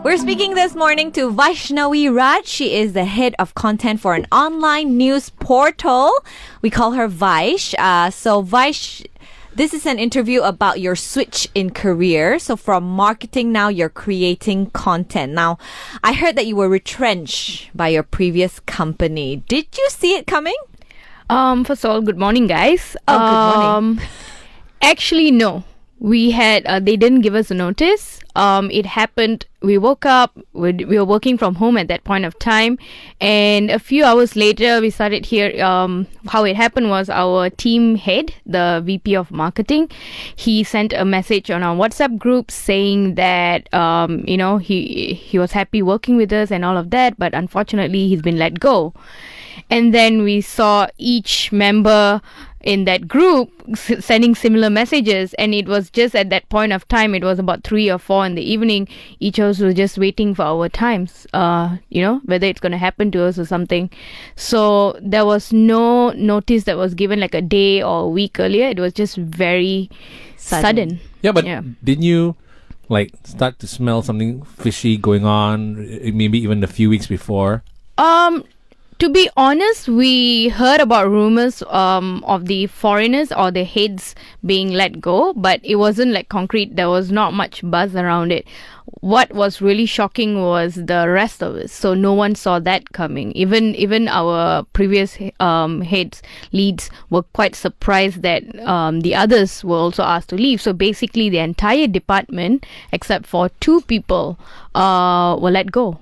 We're speaking this morning to Vhyshnawi Raj. She is the head of content for an online news portal. We call her Vysh. So Vysh, this is an interview about your switch in career. So from marketing now, you're creating content. Now, I heard that you were retrenched by your previous company. Did you see it coming? First of all, good morning, guys. Good morning. Actually, no. We had they didn't give us a notice. It happened. We woke up. We were working from home at that point of time, and a few hours later, we started here. How it happened was our team head, the VP of marketing, he sent a message on our WhatsApp group saying that he was happy working with us and all of that, but unfortunately, he's been let go. And then we saw each member in that group sending similar messages, and it was just at that point of time, it was about 3 or 4 in the evening, each of us was just waiting for our times, whether it's going to happen to us or something. So there was no notice that was given like a day or a week earlier. It was just very sudden. Yeah, but didn't you start to smell something fishy going on maybe even a few weeks before? To be honest, we heard about rumors of the foreigners or the heads being let go, but it wasn't like concrete. There was not much buzz around it. What was really shocking was the rest of us. So no one saw that coming. Even our previous leads were quite surprised that the others were also asked to leave. So basically, the entire department, except for 2 people, were let go.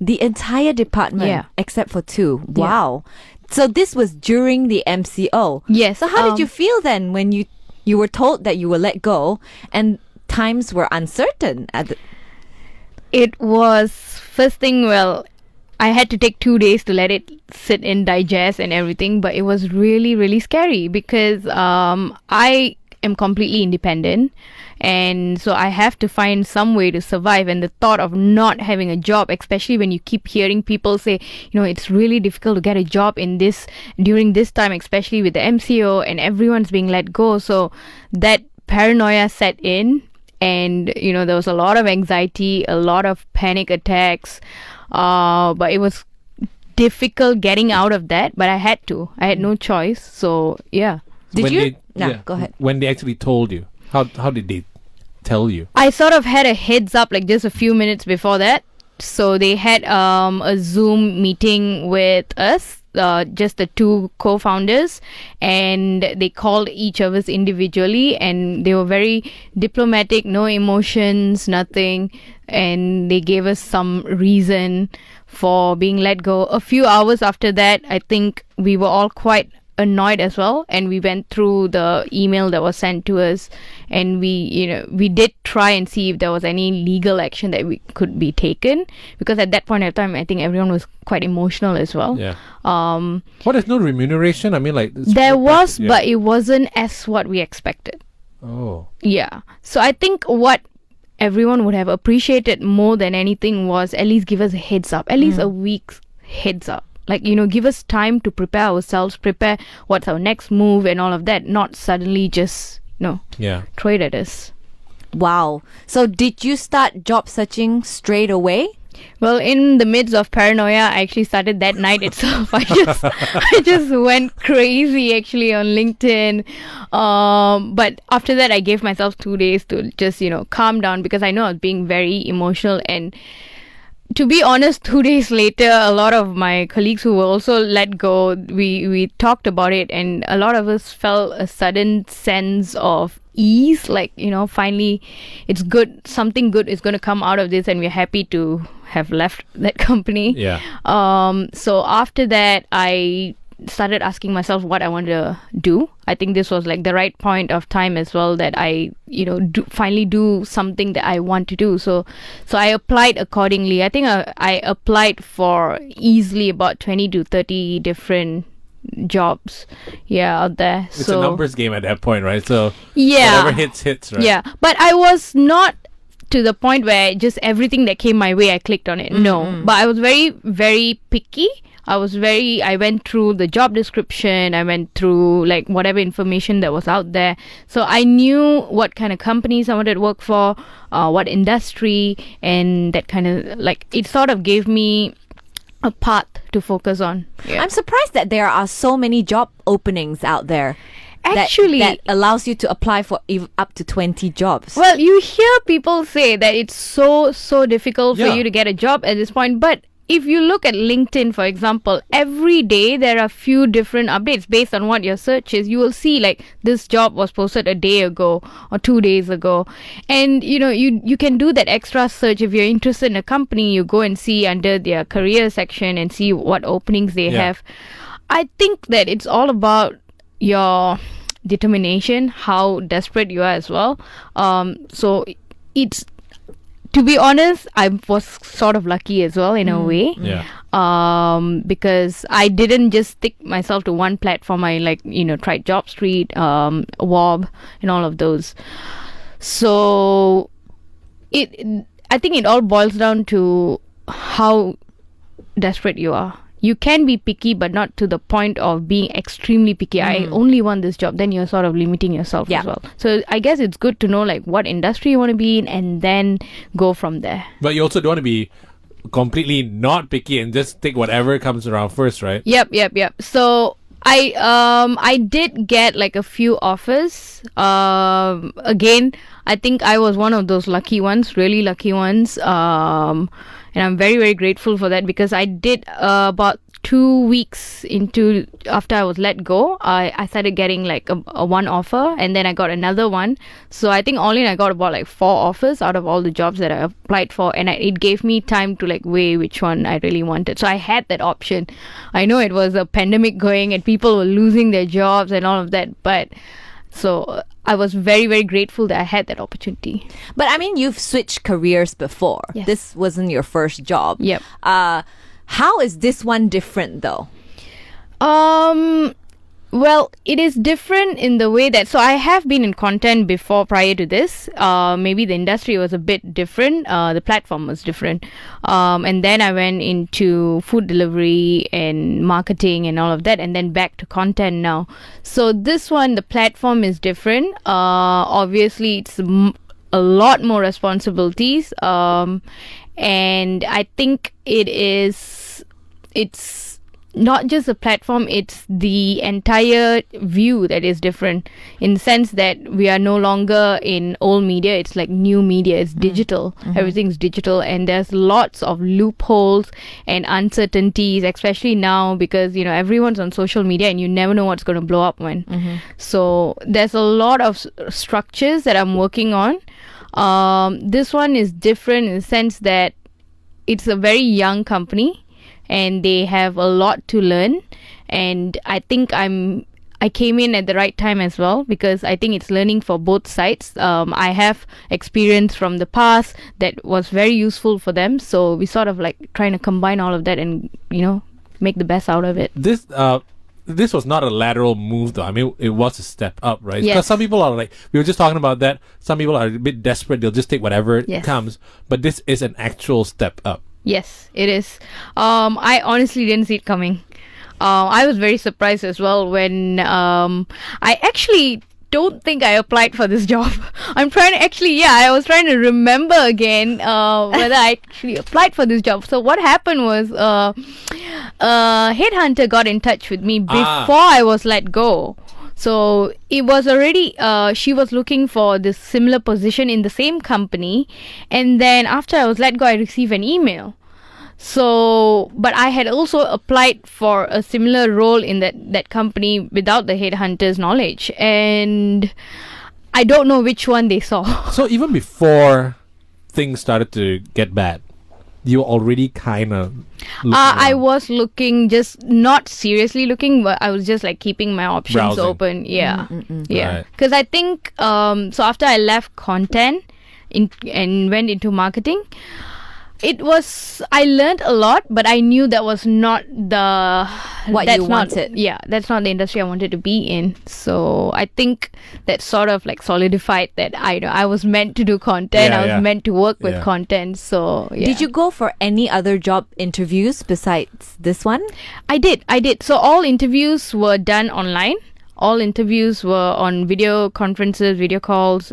The entire department, except for 2. Wow. Yeah. So this was during the MCO. Yes. So how did you feel then when you were told that you were let go and times were uncertain? It was first thing, I had to take 2 days to let it sit and digest and everything, but it was really, really scary because I am completely independent. And so I have to find some way to survive. And the thought of not having a job, especially when you keep hearing people say, it's really difficult to get a job during this time, especially with the MCO and everyone's being let go. So that paranoia set in, and there was a lot of anxiety, a lot of panic attacks. But it was difficult getting out of that. But I had no choice. So yeah. Go ahead. When they actually told you, how did they tell you? I sort of had a heads up just a few minutes before that. So they had a Zoom meeting with us, just the 2 co-founders, and they called each of us individually, and they were very diplomatic, no emotions, nothing, and they gave us some reason for being let go. A few hours after that, I think we were all quite annoyed as well, and we went through the email that was sent to us, and we did try and see if there was any legal action that we could be taken, because at that point of time I think everyone was quite emotional as well. There's no remuneration? I mean, there was, but it wasn't as what we expected. So I think what everyone would have appreciated more than anything was at least give us a heads up, at least a week's heads up. Give us time to prepare ourselves, prepare what's our next move and all of that, not suddenly just, throw it at us. Wow. So did you start job searching straight away? Well, in the midst of paranoia, I actually started that night itself. I just went crazy actually on LinkedIn. But after that, I gave myself 2 days to just, calm down, because I know I was being very emotional. And to be honest, 2 days later, a lot of my colleagues who were also let go, we talked about it, and a lot of us felt a sudden sense of ease, finally it's good, something good is going to come out of this, and we're happy to have left that company. So after that, I started asking myself what I wanted to do. I think this was the right point of time as well, that I finally do something that I want to do. So I applied accordingly. I think I applied for easily about 20 to 30 different jobs out there. It's a numbers game at that point, right? So whatever hits, right? But I was not to the point where just everything that came my way I clicked on it. No, but I was very, very picky I went through the job description, I went through like whatever information that was out there. So I knew what kind of companies I wanted to work for, what industry, and that kind of like, it sort of gave me a path to focus on. Yeah. I'm surprised that there are so many job openings out there. Actually, that allows you to apply for up to 20 jobs. well, you hear people say that it's so difficult for Yeah. you to get a job at this point, but if you look at LinkedIn, for example, every day there are few different updates based on what your search is. You will see like this job was posted a day ago or 2 days ago, and you can do that extra search. If you're interested in a company, you go and see under their career section and see what openings they have. I think that it's all about your determination, how desperate you are as well. So it's, to be honest, I was sort of lucky as well in a way. Yeah. Because I didn't just stick myself to one platform. I tried JobStreet, WOB, and all of those. So I think it all boils down to how desperate you are. You can be picky, but not to the point of being extremely picky. I only want this job. Then you're sort of limiting yourself as well. So I guess it's good to know like what industry you want to be in, and then go from there. But you also don't want to be completely not picky and just take whatever comes around first, right? Yep. So I did get like a few offers. Again, I think I was one of those lucky ones, really lucky ones. And I'm very, very grateful for that, because I did about 2 weeks after I was let go, I started getting like a one offer, and then I got another one. So I think all in I got about like 4 offers out of all the jobs that I applied for, and it gave me time to like weigh which one I really wanted. So I had that option. I know it was a pandemic going and people were losing their jobs and all of that, but so I was very, very grateful that I had that opportunity. But I mean, you've switched careers before. Yes. This wasn't your first job. Yep. How is this one different though? Well, it is different in the way that, so I have been in content before prior to this. Maybe the industry was a bit different. The platform was different. And then I went into food delivery and marketing and all of that, and then back to content now. So this one, the platform is different. Obviously, it's a lot more responsibilities. And I think it's not just the platform, it's the entire view that is different, in the sense that we are no longer in old media. It's like new media. It's digital. Everything's digital, and there's lots of loopholes and uncertainties, especially now, because everyone's on social media and you never know what's going to blow up when. So there's a lot of structures that I'm working on. This one is different in the sense that it's a very young company, and they have a lot to learn, and I think I came in at the right time as well, because I think it's learning for both sides. I have experience from the past that was very useful for them, so we sort of like trying to combine all of that and make the best out of it. This was not a lateral move, though. I mean, it was a step up, right? Because Yes. some people are like, we were just talking about that. Some people are a bit desperate; they'll just take whatever Yes. comes. But this is an actual step up. Yes, it is. I honestly didn't see it coming. I was very surprised as well when I actually don't think I applied for this job. I was trying to remember again whether I actually applied for this job. So what happened was a headhunter got in touch with me before I was let go. So it was already, she was looking for this similar position in the same company. And then after I was let go, I received an email. So, but I had also applied for a similar role in that company without the headhunter's knowledge. And I don't know which one they saw. So even before things started to get bad, you were already kind of I was looking, just not seriously looking, but I was just like keeping my options Browsing. open. Yeah. Yeah. Right. Because I think, so after I left content and went into marketing, I learned a lot, but I knew that was not What you wanted. Yeah, that's not the industry I wanted to be in. So I think that sort of like solidified that I was meant to do content. Yeah, I was yeah. meant to work with Yeah. content. So yeah. Did you go for any other job interviews besides this one? I did. So all interviews were done online. All interviews were on video conferences, video calls.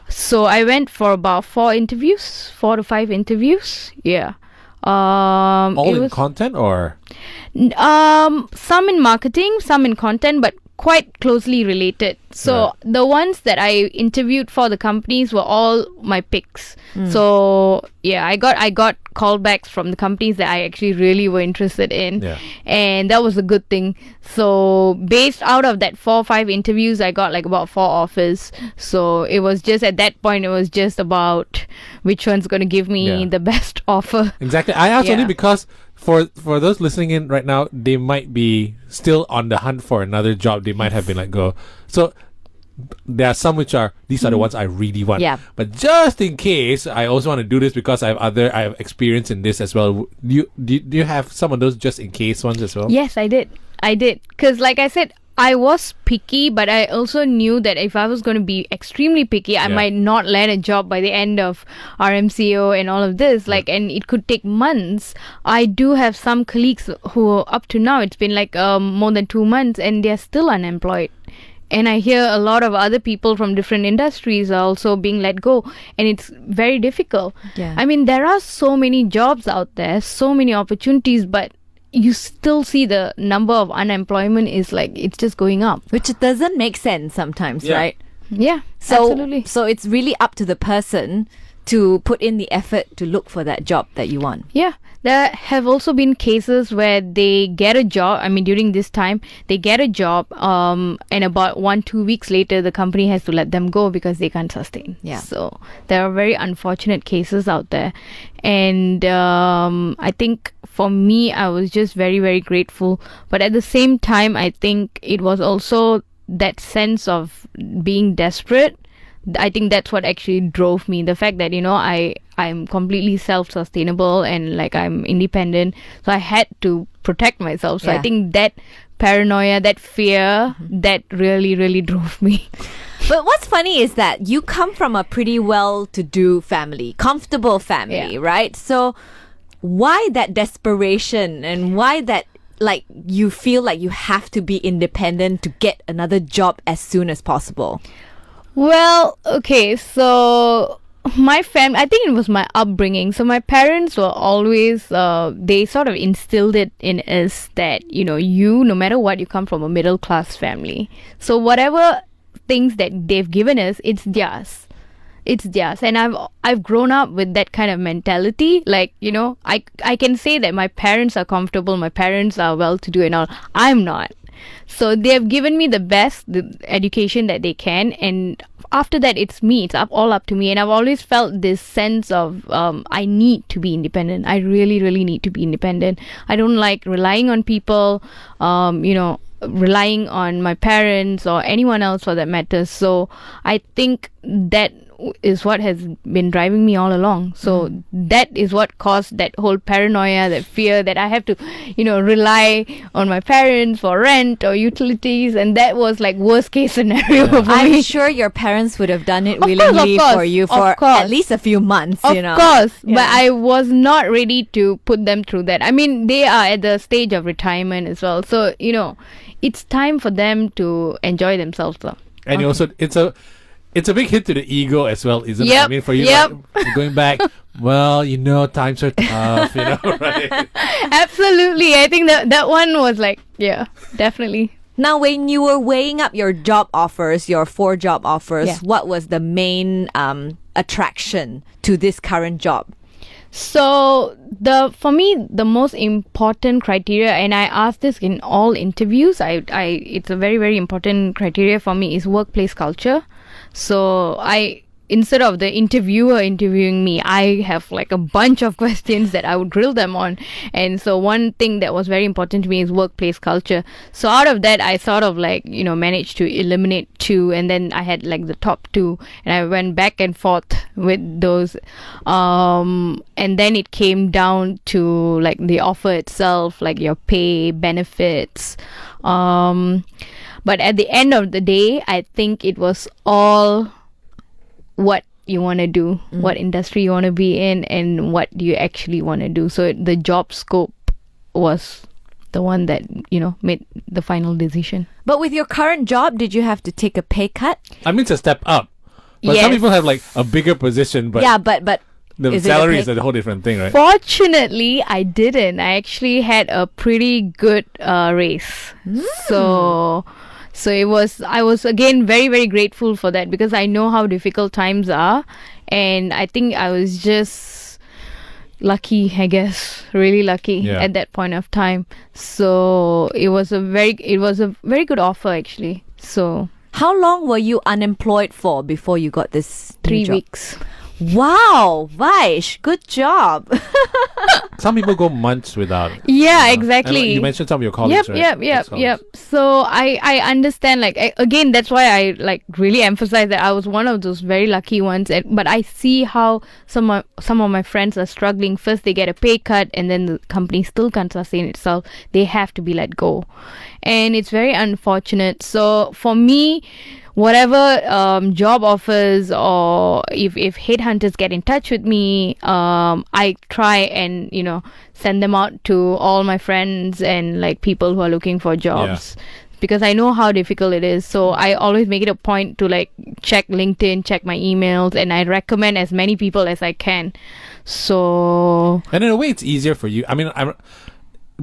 So I went for about 4 to 5 interviews. Yeah. All it in was- content or? some in marketing, some in content, but quite closely related. So Right. the ones that I interviewed for the companies were all my picks. So yeah, I got callbacks from the companies that I actually really were interested in. Yeah. And that was a good thing. So based out of that 4 or 5 interviews, I got like about 4 offers. So it was just at that point, it was just about which one's going to give me Yeah. the best offer. Exactly. I asked only Yeah. because for those listening in right now, they might be still on the hunt for another job. They might have been let go. So there are some which are these are the ones I really want. Yeah. But just in case, I also want to do this because I have experience in this as well. Do you have some of those just in case ones as well? Yes, I did. Because like I said, I was picky, but I also knew that if I was going to be extremely picky, I Yeah. might not land a job by the end of RMCO and all of this. Like, and it could take months. I do have some colleagues who, up to now, it's been like more than 2 months, and they're still unemployed. And I hear a lot of other people from different industries are also being let go, and it's very difficult. Yeah. I mean, there are so many jobs out there, so many opportunities, but you still see the number of unemployment is like, it's just going up. Which doesn't make sense sometimes, Yeah. right? Yeah, So, absolutely. so it's really up to the person to put in the effort to look for that job that you want. Yeah, there have also been cases where they get a job. I mean, during this time, they get a job, and about 1-2 weeks later, the company has to let them go because they can't sustain. Yeah. So there are very unfortunate cases out there, and I think for me, I was just very, very grateful. But at the same time, I think it was also that sense of being desperate. I think that's what actually drove me. The fact that, I'm completely self-sustainable and like I'm independent. So I had to protect myself. So Yeah. I think that paranoia, that fear, that really, really drove me. But what's funny is that you come from a pretty well-to-do family, comfortable family, Yeah. right? So why that desperation and why that like you feel like you have to be independent to get another job as soon as possible? Well, okay, so my family, I think it was my upbringing. So my parents were always, they sort of instilled it in us that, no matter what, you come from a middle class family. So whatever things that they've given us, it's theirs. It's theirs. And I've grown up with that kind of mentality. Like, I can say that my parents are comfortable, my parents are well-to-do and all. I'm not. So they have given me the education that they can, and after that it's all up to me. And I've always felt this sense of I need to be independent. I really, really need to be independent. I don't like relying on people, relying on my parents or anyone else for that matter. So I think that is what has been driving me all along. So that is what caused that whole paranoia, that fear that I have to, rely on my parents for rent or utilities, and that was like worst case scenario for I'm me. sure your parents would have done it Of course, willingly of course, for you of for course. at least a few months, Of course, Yeah. but I was not ready to put them through that. I mean, they are at the stage of retirement as well. So, it's time for them to enjoy themselves though. And also, it's a big hit to the ego as well, isn't it? Yep, I mean, for you, yep. like, going back, well, times are tough, right? Absolutely. I think that one was like, yeah, definitely. Now, when you were weighing up your job offers, your 4 job offers, Yeah. what was the main attraction to this current job? So for me, the most important criteria, and I ask this in all interviews, it's a very, very important criteria for me, is workplace culture. So instead of the interviewer interviewing me, I have like a bunch of questions that I would grill them on. And so one thing that was very important to me is workplace culture. So out of that, I sort of like, managed to eliminate 2, and then I had like the top 2, and I went back and forth with those. And then it came down to like the offer itself, like your pay, benefits. But at the end of the day, I think it was all what you want to do, what industry you want to be in, and what you actually want to do. So the job scope was the one that, made the final decision. But with your current job, did you have to take a pay cut? I mean, it's a step up. But some people have like a bigger position, but yeah, but the salary is a whole different thing, right? Fortunately, I didn't. I actually had a pretty good raise. So I was again very, very grateful for that, because I know how difficult times are, and I think I was just lucky, I guess, really lucky at that point of time. So it was a very good offer actually. So how long were you unemployed for before you got this 3 job? weeks. Wow, Vaish, good job. Some people go months without it. Yeah, exactly. You mentioned some of your colleagues, right? Yep. So I understand, like, again, that's why I like really emphasize that I was one of those very lucky ones. But I see how some of my friends are struggling. First, they get a pay cut, and then the company still can't sustain itself. They have to be let go, and it's very unfortunate. So for me, whatever job offers, or if headhunters get in touch with me, I try and send them out to all my friends and like people who are looking for jobs, because I know how difficult it is. So I always make it a point to like check LinkedIn, check my emails, and I recommend as many people as I can. So, and in a way, it's easier for you. I mean,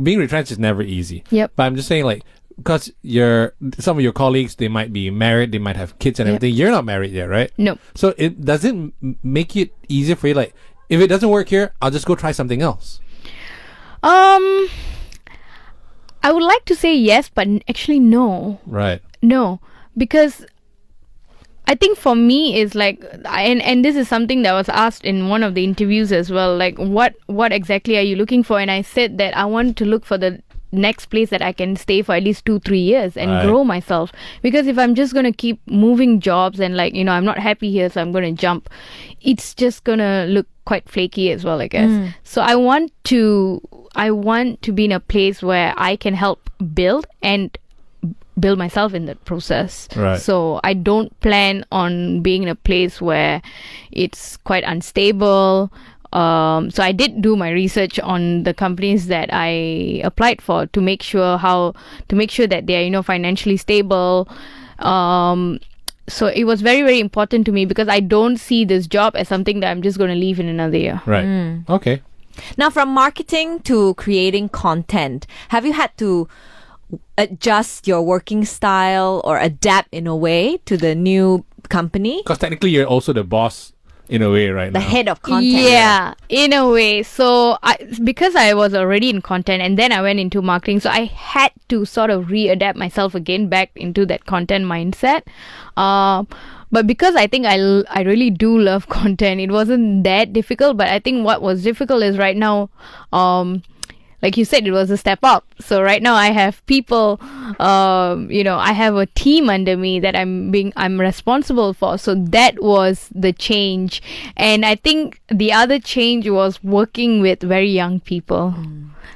being retrenched is never easy. Yep. But I'm just saying, like, because some of your colleagues, they might be married, they might have kids and everything. You're not married yet, right? No. So it doesn't make it easier for you. Like, if it doesn't work here, I'll just go try something else. I would like to say yes, but actually no. Right. No, because I think for me is like, and this is something that was asked in one of the interviews as well. Like, what exactly are you looking for? And I said that I want to look for the next place that I can stay for at least 2-3 years and grow myself. Because if I'm just going to keep moving jobs and like, I'm not happy here, so I'm going to jump, it's just going to look quite flaky as well, I guess. So I want to be in a place where I can help build myself in that process. Right. So I don't plan on being in a place where it's quite unstable. So I did do my research on the companies that I applied for to make sure that they are financially stable. So it was very, very important to me, because I don't see this job as something that I'm just going to leave in another year. Right. Okay. Now, from marketing to creating content, have you had to adjust your working style or adapt in a way to the new company? Because technically you're also the boss in a way right now. The head of content. Yeah, in a way. So because I was already in content and then I went into marketing, so I had to sort of readapt myself again back into that content mindset. But because I think I really do love content, it wasn't that difficult. But I think what was difficult is right now, like you said, it was a step up. So right now I have people, I have a team under me that I'm responsible for. So that was the change. And I think the other change was working with very young people.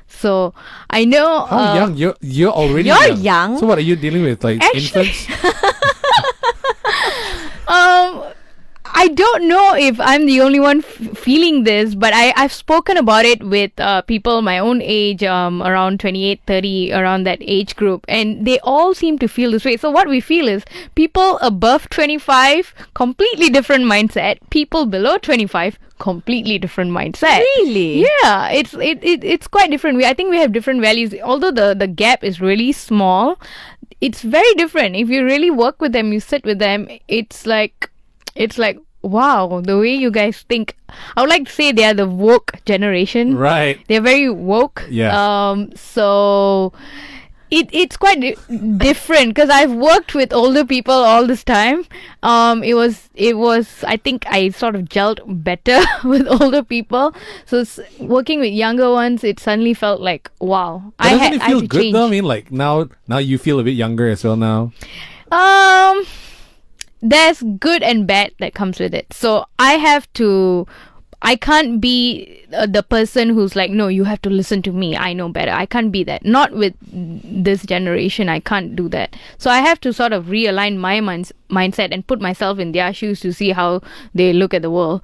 So I know. How young? You're already young. So what are you dealing with? Like infants? I don't know if I'm the only one feeling this, but I've spoken about it with people my own age, around 28, 30, around that age group, and they all seem to feel this way. So what we feel is people above 25, completely different mindset. People below 25, completely different mindset. Really? Yeah, it's quite different. I think we have different values. Although the gap is really small, it's very different. If you really work with them, you sit with them, it's like, wow, the way you guys think. I would like to say they are the woke generation. Right. They're very woke. Yeah. So It's quite different because I've worked with older people all this time. It was I think I sort of gelled better with older people. So working with younger ones, it suddenly felt like wow. But doesn't it I feel had to good change. though? I mean, like now you feel a bit younger as well now. There's good and bad that comes with it. So I can't be the person who's like, no, you have to listen to me. I know better. I can't be that. Not with this generation. I can't do that. So I have to sort of realign my mindset and put myself in their shoes to see how they look at the world.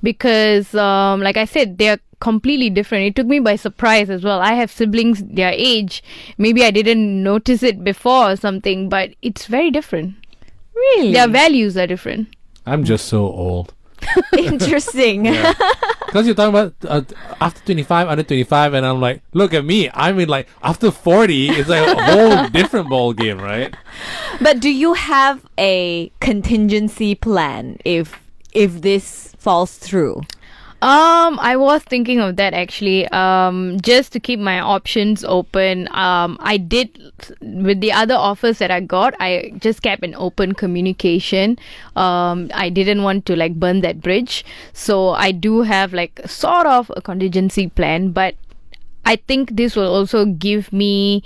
Because, like I said, they're completely different. It took me by surprise as well. I have siblings their age. Maybe I didn't notice it before or something, but it's very different. Really? Their values are different. I'm just so old. Interesting. Because you're talking about after 25, under 25, and I'm like, look at me. I mean, like, after 40, it's like a whole different ball game, right? But do you have a contingency plan if this falls through? I was thinking of that actually. Just to keep my options open. I did with the other offers that I got. I just kept an open communication. I didn't want to like burn that bridge. So I do have like sort of a contingency plan, but I think this will also give me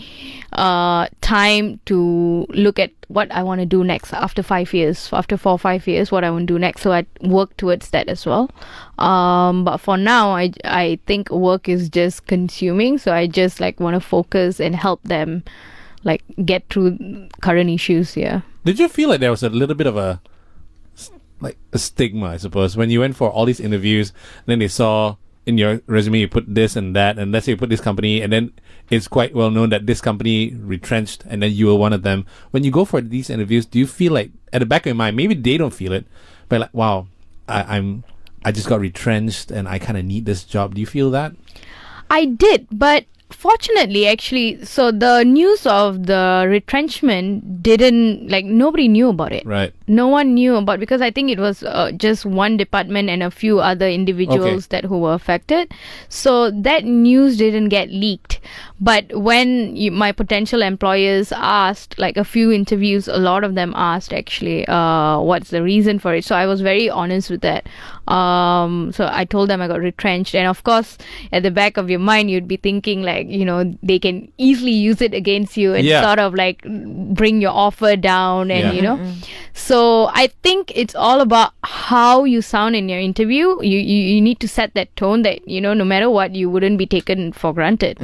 time to look at what I want to do next after 5 years, after 4 or 5 years, what I want to do next. So I work towards that as well. But for now, I think work is just consuming. So I just like want to focus and help them like get through current issues. Yeah. Did you feel like there was a little bit of a stigma, I suppose, when you went for all these interviews, then they saw in your resume you put this and that, and let's say you put this company, and then it's quite well known that this company retrenched, and then you were one of them. When you go for these interviews, do you feel like at the back of your mind, maybe they don't feel it, but like, wow, I just got retrenched and I kind of need this job? Do you feel that? I did, but fortunately, actually, so the news of the retrenchment didn't, like, nobody knew about it. Right. No one knew about, because I think it was just one department and a few other individuals who were affected. So that news didn't get leaked. But when my potential employers asked, like a few interviews, a lot of them asked actually, what's the reason for it? So I was very honest with that. So I told them I got retrenched. And of course, at the back of your mind, you'd be thinking like, you know, they can easily use it against you and sort of like bring your offer down and, you know. So I think it's all about how you sound in your interview. You need to set that tone that, you know, no matter what, you wouldn't be taken for granted.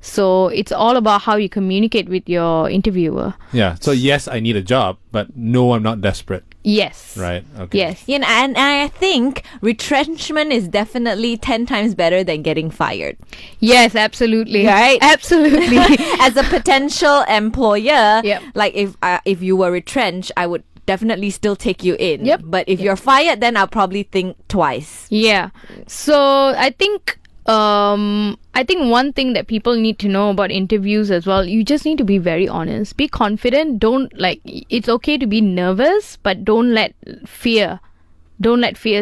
So it's all about how you communicate with your interviewer. Yeah. So yes, I need a job, but no, I'm not desperate. Yes. Right. Okay. Yes. Yeah, and I think retrenchment is definitely 10 times better than getting fired. Yes, absolutely. Right? Absolutely. As a potential employer, Yep. like if you were retrenched, I would definitely still take you in. Yep. But if you're fired, then I'll probably think twice. Yeah. So I think one thing that people need to know about interviews as well, you just need to be very honest. Be confident. Don't it's okay to be nervous, but don't let fear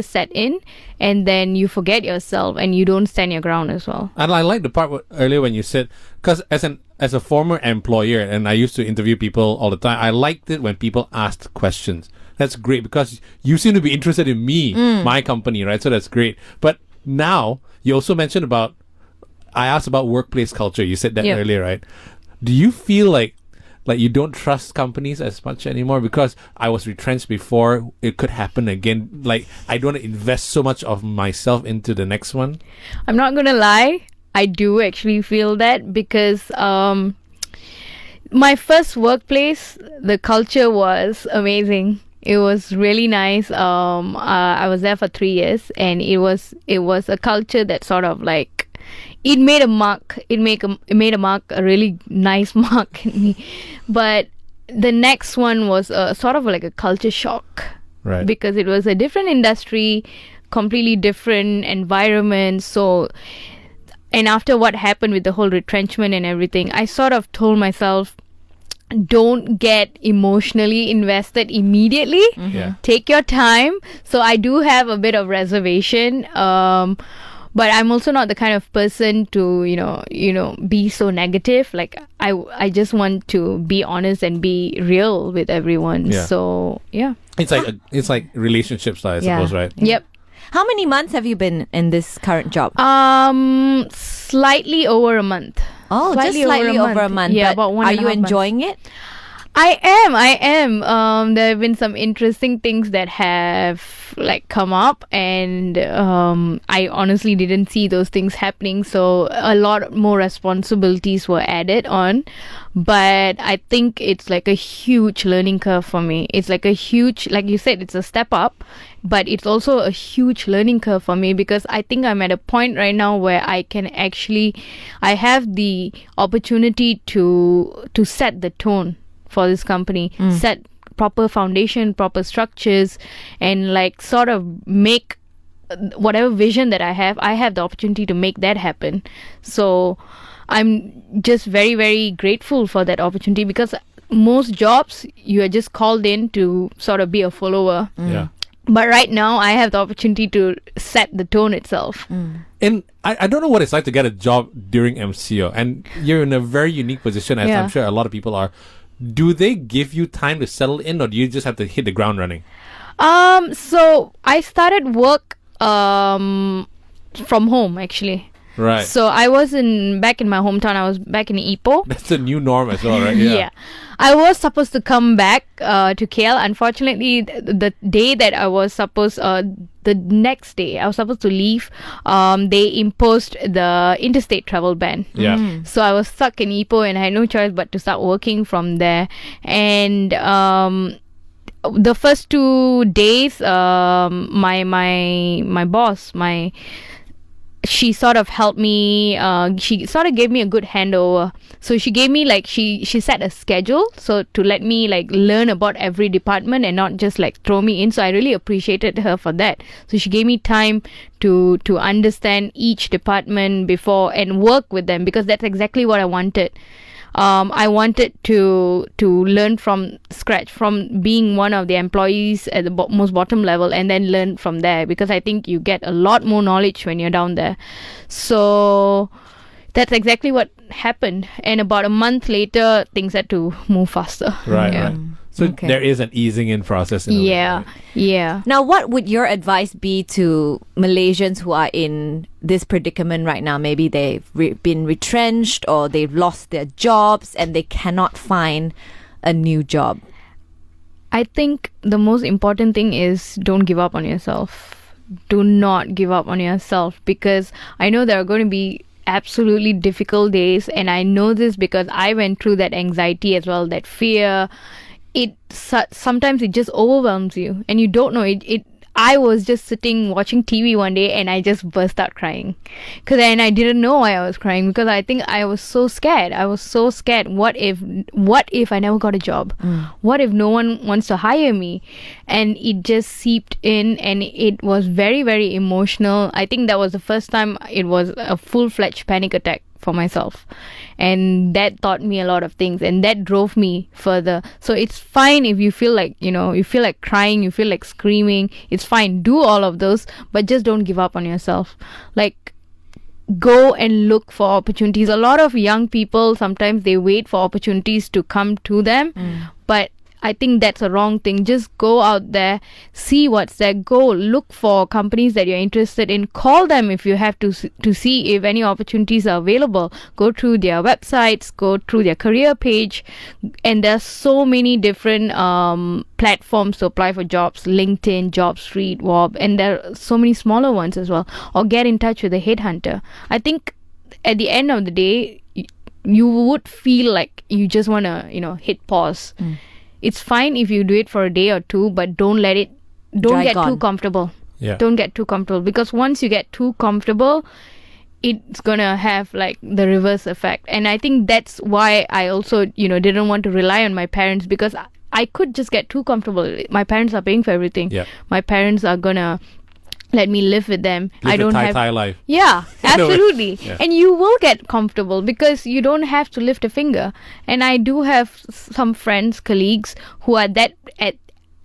set in, and then you forget yourself and you don't stand your ground as well. And I like the part earlier when you said, because as a former employer, and I used to interview people all the time, I liked it when people asked questions. That's great, because you seem to be interested in me, my company, right? So that's great. But now, you also mentioned about, I asked about workplace culture. You said that earlier, right? Do you feel like you don't trust companies as much anymore? Because I was retrenched before, it could happen again. Like, I don't want to invest so much of myself into the next one. I'm not gonna lie, I do actually feel that, because my first workplace, the culture was amazing. It was really nice. I was there for 3 years, and it was a culture that sort of like, it made a mark. It made a mark, a really nice mark in me. But the next one was sort of like a culture shock, right? Because it was a different industry, completely different environment. So, and after what happened with the whole retrenchment and everything, I sort of told myself, don't get emotionally invested immediately. Yeah. Take your time. So I do have a bit of reservation. but I'm also not the kind of person to be so negative. Like I just want to be honest and be real with everyone. Yeah. So yeah. It's like relationships, I suppose, right? Yep. How many months have you been in this current job? Slightly over a month. Oh, just slightly over a month. Yeah, but about 1.5 are you months. enjoying it? I am. There have been some interesting things that have come up, and I honestly didn't see those things happening. So a lot more responsibilities were added on, but I think it's like a huge learning curve for me. It's like a huge, like you said, it's a step up, but it's also a huge learning curve for me, because I think I'm at a point right now where I have the opportunity to set the tone for this company, set proper foundation, proper structures, and sort of make whatever vision that I have the opportunity to make that happen. So I'm just very, very grateful for that opportunity, because most jobs you are just called in to sort of be a follower. Yeah. But right now I have the opportunity to set the tone itself. And I don't know what it's like to get a job during MCO, and you're in a very unique position, as I'm sure a lot of people are. Do they give you time to settle in, or do you just have to hit the ground running? So I started work from home, actually. Right. So I was back in my hometown. I was back in Ipoh. That's the new norm as well, right? Yeah. I was supposed to come back to KL. Unfortunately, the day that I was supposed, the next day I was supposed to leave, they imposed the interstate travel ban. Yeah. So I was stuck in Ipoh, and I had no choice but to start working from there. And the first 2 days, my boss, she sort of helped me, she sort of gave me a good handover. So she gave me she set a schedule, so to let me learn about every department and not just throw me in. So I really appreciated her for that. So she gave me time to understand each department before and work with them, because that's exactly what I wanted. I wanted to learn from scratch, from being one of the employees at the most bottom level, and then learn from there, because I think you get a lot more knowledge when you're down there. So that's exactly what happened. And about a month later, things had to move faster. Right, Yeah. right. So there is an easing in process. In a way, right? Yeah. Now, what would your advice be to Malaysians who are in this predicament right now? Maybe they've been retrenched, or they've lost their jobs and they cannot find a new job. I think the most important thing is don't give up on yourself. Do not give up on yourself, because I know there are going to be absolutely difficult days, and I know this because I went through that anxiety as well, that fear. Sometimes it just overwhelms you, and you don't know it. I was just sitting watching TV one day, and I just burst out crying, and I didn't know why I was crying, because I think I was so scared. What if I never got a job? What if no one wants to hire me? And it just seeped in, and it was very, very emotional. I think that was the first time it was a full-fledged panic attack for myself, and that taught me a lot of things, and that drove me further. So it's fine if you feel you feel like crying, you feel like screaming. It's fine, do all of those, but just don't give up on yourself. Go and look for opportunities. A lot of young people, sometimes they wait for opportunities to come to them, but I think that's a wrong thing. Just go out there, see what's there. Go look for companies that you're interested in. Call them if you have to see if any opportunities are available. Go through their websites, go through their career page, and there's so many different platforms to apply for jobs. LinkedIn, JobStreet, Wob, and there are so many smaller ones as well. Or get in touch with a headhunter. I think at the end of the day, you would feel like you just want to hit pause. It's fine if you do it for a day or two, but don't get too comfortable. Yeah. Don't get too comfortable, because once you get too comfortable, it's gonna have the reverse effect. And I think that's why I also didn't want to rely on my parents, because I could just get too comfortable. My parents are paying for everything. Yeah. My parents are gonna let me live with them. Live I don't the have Thai life. Yeah, absolutely. Yeah. And you will get comfortable, because you don't have to lift a finger. And I do have some friends, colleagues who are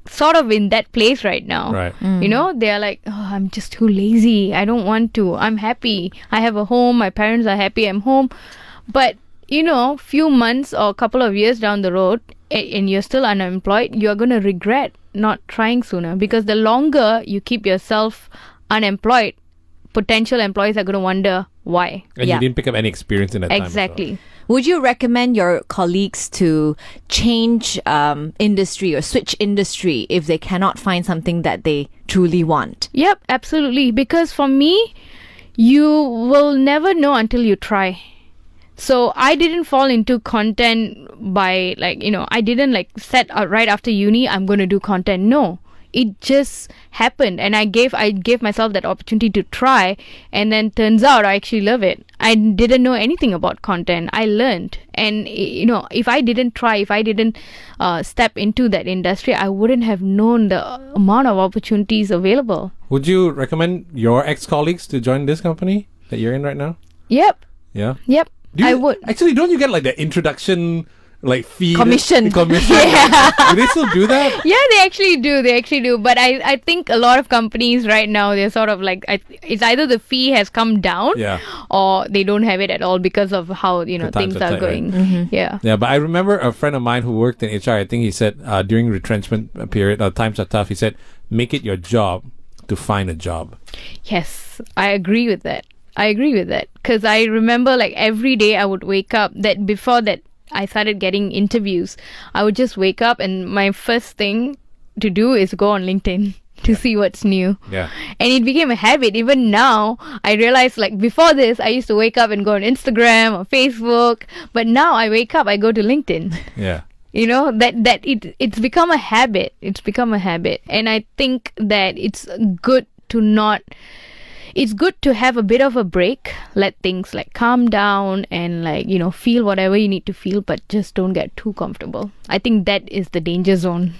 sort of in that place right now. Right. You know, they are like, oh, I'm just too lazy. I don't want to. I'm happy. I have a home. My parents are happy. I'm home. But, you know, few months or a couple of years down the road and you're still unemployed, you're going to regret not trying sooner, because the longer you keep yourself unemployed, potential employees are going to wonder why. And you didn't pick up any experience in that time. Exactly. Would you recommend your colleagues to change industry or switch industry if they cannot find something that they truly want? Yep, absolutely. Because for me, you will never know until you try. So I didn't fall into content by I didn't set out right after uni, I'm going to do content. No. It just happened, and I gave myself that opportunity to try, and then turns out I actually love it. I didn't know anything about content. I learned, and if I didn't try, if I didn't step into that industry, I wouldn't have known the amount of opportunities available. Would you recommend your ex-colleagues to join this company that you're in right now? Yep. Yeah. Yep. I would. Actually, don't you get the introduction fee? Commission. Yeah. Do they still do that? Yeah, they actually do. But I think a lot of companies right now, they're sort of it's either the fee has come down, or they don't have it at all because of how things are going. Right? Mm-hmm. Yeah. But I remember a friend of mine who worked in HR. I think he said during retrenchment period, times are tough. He said, make it your job to find a job. Yes, I agree with that. Because I remember every day I would wake up, that before that I started getting interviews, I would just wake up and my first thing to do is go on LinkedIn to see what's new. Yeah. And it became a habit. Even now, I realize before this, I used to wake up and go on Instagram or Facebook. But now I wake up, I go to LinkedIn. Yeah. It's become a habit. And I think that it's good to have a bit of a break, let things calm down and feel whatever you need to feel, but just don't get too comfortable. I think that is the danger zone.